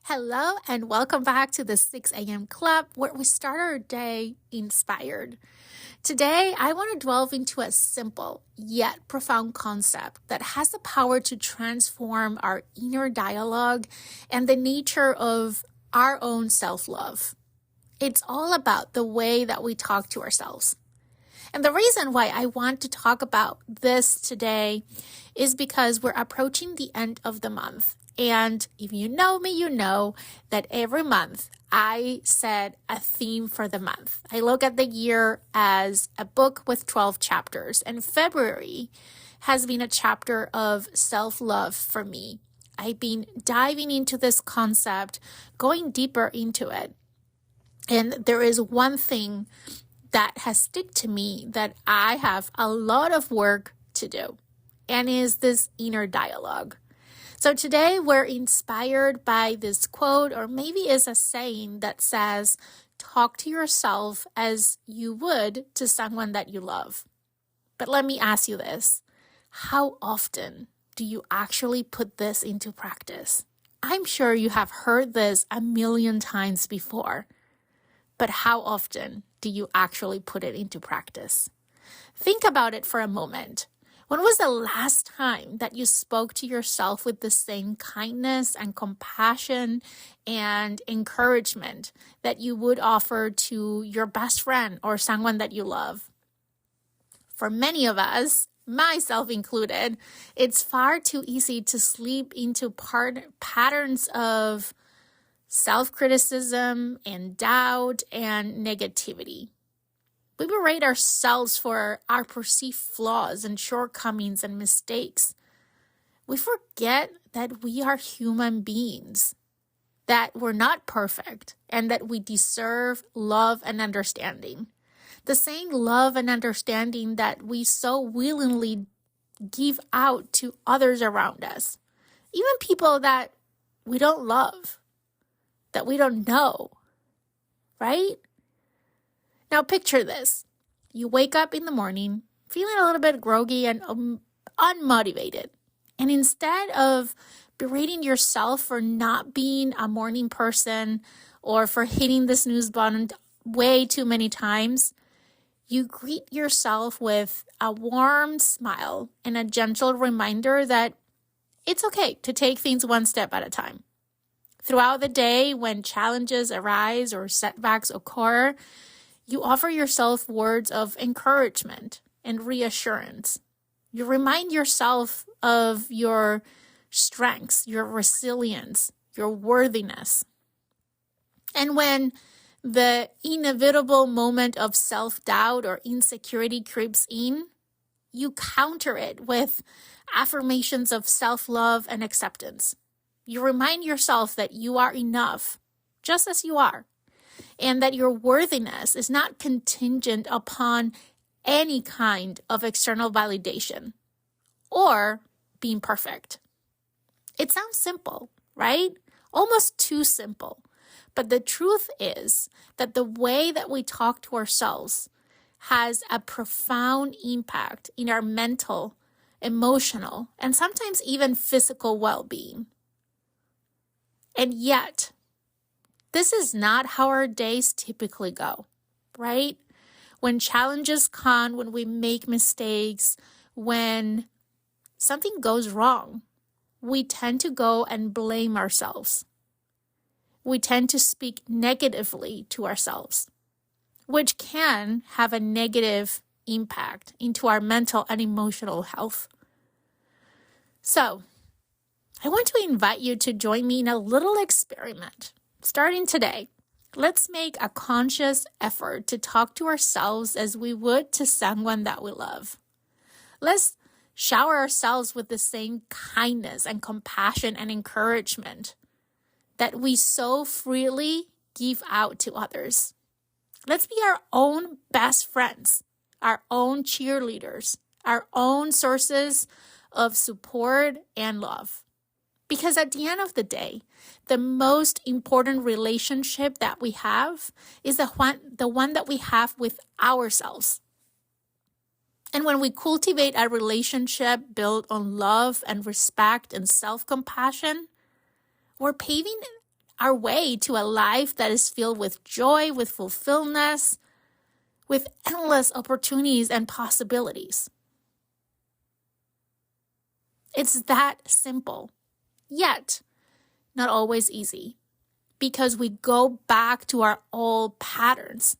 Hello, and welcome back to the 6 a.m. Club, where we start our day inspired. Today, I want to delve into a simple yet profound concept that has the power to transform our inner dialogue and the nature of our own self-love. It's all about the way that we talk to ourselves. And the reason why I want to talk about this today is because we're approaching the end of the month. And if you know me, you know that every month I set a theme for the month. I look at the year as a book with 12 chapters, and February has been a chapter of self-love for me. I've been diving into this concept, going deeper into it. And there is one thing that has stuck to me that I have a lot of work to do, and is this inner dialogue. So today we're inspired by this quote, or maybe it's a saying that says, talk to yourself as you would to someone that you love. But let me ask you this. How often do you actually put this into practice? I'm sure you have heard this a million times before, but how often do you actually put it into practice? Think about it for a moment. When was the last time that you spoke to yourself with the same kindness and compassion and encouragement that you would offer to your best friend or someone that you love? For many of us, myself included, it's far too easy to slip into patterns of self-criticism and doubt and negativity. We berate ourselves for our perceived flaws and shortcomings and mistakes. We forget that we are human beings, that we're not perfect, and that we deserve love and understanding. The same love and understanding that we so willingly give out to others around us, even people that we don't love, that we don't know, right? Now picture this. You wake up in the morning feeling a little bit groggy and unmotivated. And instead of berating yourself for not being a morning person or for hitting the snooze button way too many times, you greet yourself with a warm smile and a gentle reminder that it's okay to take things one step at a time. Throughout the day, when challenges arise or setbacks occur, you offer yourself words of encouragement and reassurance. You remind yourself of your strengths, your resilience, your worthiness. And when the inevitable moment of self-doubt or insecurity creeps in, you counter it with affirmations of self-love and acceptance. You remind yourself that you are enough, just as you are, and that your worthiness is not contingent upon any kind of external validation or being perfect. It sounds simple, right? Almost too simple. But the truth is that the way that we talk to ourselves has a profound impact in our mental, emotional, and sometimes even physical well-being. And yet, this is not how our days typically go, right? When challenges come, when we make mistakes, when something goes wrong, we tend to go and blame ourselves. We tend to speak negatively to ourselves, which can have a negative impact into our mental and emotional health. So, I want to invite you to join me in a little experiment. Starting today, let's make a conscious effort to talk to ourselves as we would to someone that we love. Let's shower ourselves with the same kindness and compassion and encouragement that we so freely give out to others. Let's be our own best friends, our own cheerleaders, our own sources of support and love. Because at the end of the day, the most important relationship that we have is the one that we have with ourselves. And when we cultivate a relationship built on love and respect and self-compassion, we're paving our way to a life that is filled with joy, with fulfillment, with endless opportunities and possibilities. It's that simple, yet not always easy, because we go back to our old patterns.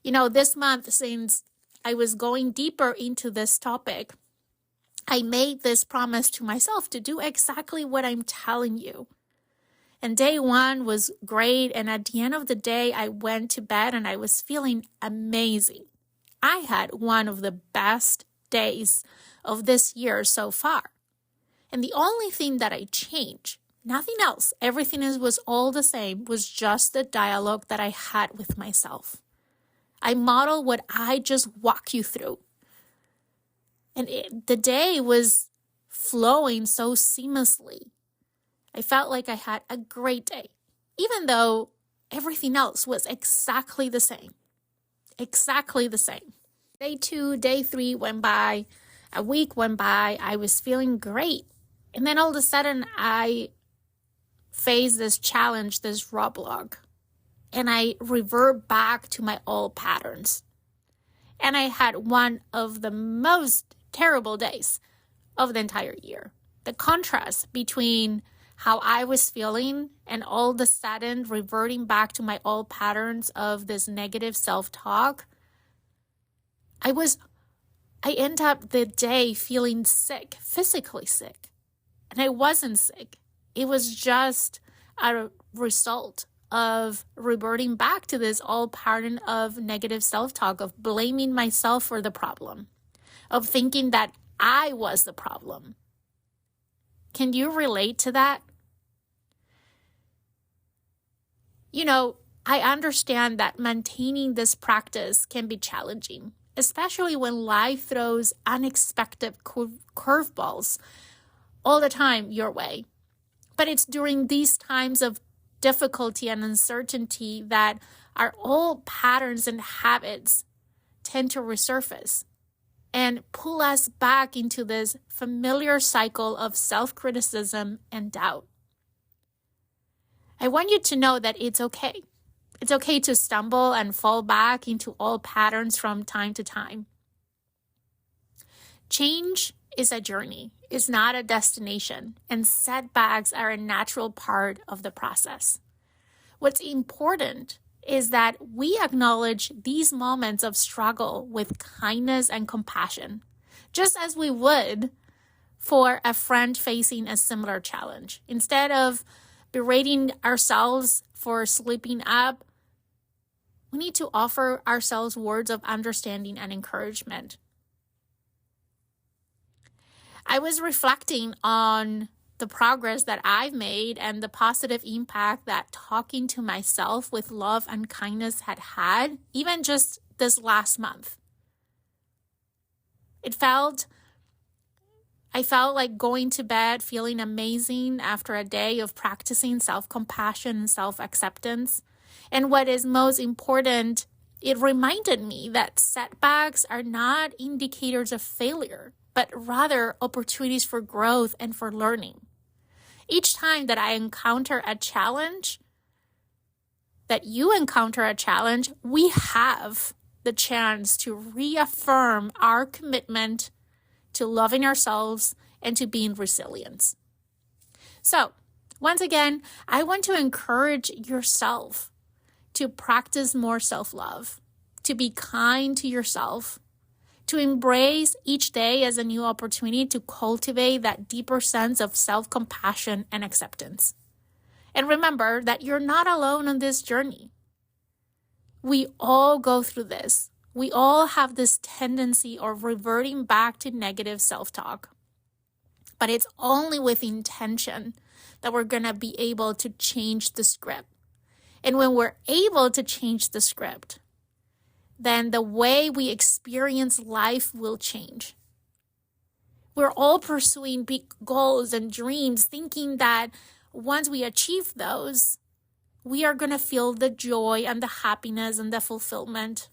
This month, since I was going deeper into this topic, I made this promise to myself to do exactly what I'm telling you. And day one was great. And at the end of the day, I went to bed and I was feeling amazing. I had one of the best days of this year so far. And the only thing that I changed, nothing else, everything was all the same, was just the dialogue that I had with myself. I modeled what I just walk you through. And the day was flowing so seamlessly. I felt like I had a great day, even though everything else was exactly the same. Exactly the same. Day 2, day 3 went by, a week went by, I was feeling great. And then all of a sudden, I faced this challenge, this roadblock, and I revert back to my old patterns. And I had one of the most terrible days of the entire year. The contrast between how I was feeling and all of a sudden reverting back to my old patterns of this negative self-talk, I ended up the day feeling sick, physically sick. And I wasn't sick. It was just a result of reverting back to this old pattern of negative self-talk, of blaming myself for the problem, of thinking that I was the problem. Can you relate to that? I understand that maintaining this practice can be challenging, especially when life throws unexpected curveballs all the time your way. But it's during these times of difficulty and uncertainty that our old patterns and habits tend to resurface and pull us back into this familiar cycle of self-criticism and doubt. I want you to know that it's okay. It's okay to stumble and fall back into old patterns from time to time. Change is a journey, is not a destination, and setbacks are a natural part of the process. What's important is that we acknowledge these moments of struggle with kindness and compassion, just as we would for a friend facing a similar challenge. Instead of berating ourselves for slipping up, we need to offer ourselves words of understanding and encouragement. I was reflecting on the progress that I've made and the positive impact that talking to myself with love and kindness had, even just this last month. I felt like going to bed feeling amazing after a day of practicing self-compassion and self-acceptance. And what is most important, it reminded me that setbacks are not indicators of failure, but rather opportunities for growth and for learning. Each time that I encounter a challenge, that you encounter a challenge, we have the chance to reaffirm our commitment to loving ourselves and to being resilient. So, once again, I want to encourage yourself to practice more self-love, to be kind to yourself, to embrace each day as a new opportunity to cultivate that deeper sense of self-compassion and acceptance. And remember that you're not alone on this journey. We all go through this. We all have this tendency of reverting back to negative self-talk. But it's only with intention that we're going to be able to change the script. And when we're able to change the script, then the way we experience life will change. We're all pursuing big goals and dreams, thinking that once we achieve those, we are going to feel the joy and the happiness and the fulfillment.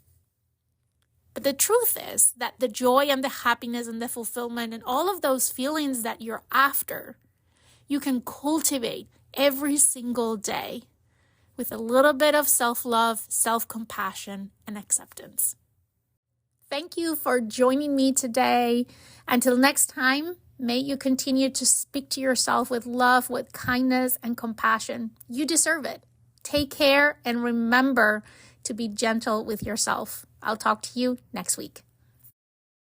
But the truth is that the joy and the happiness and the fulfillment and all of those feelings that you're after, you can cultivate every single day with a little bit of self-love, self-compassion, and acceptance. Thank you for joining me today. Until next time, may you continue to speak to yourself with love, with kindness, and compassion. You deserve it. Take care and remember to be gentle with yourself. I'll talk to you next week.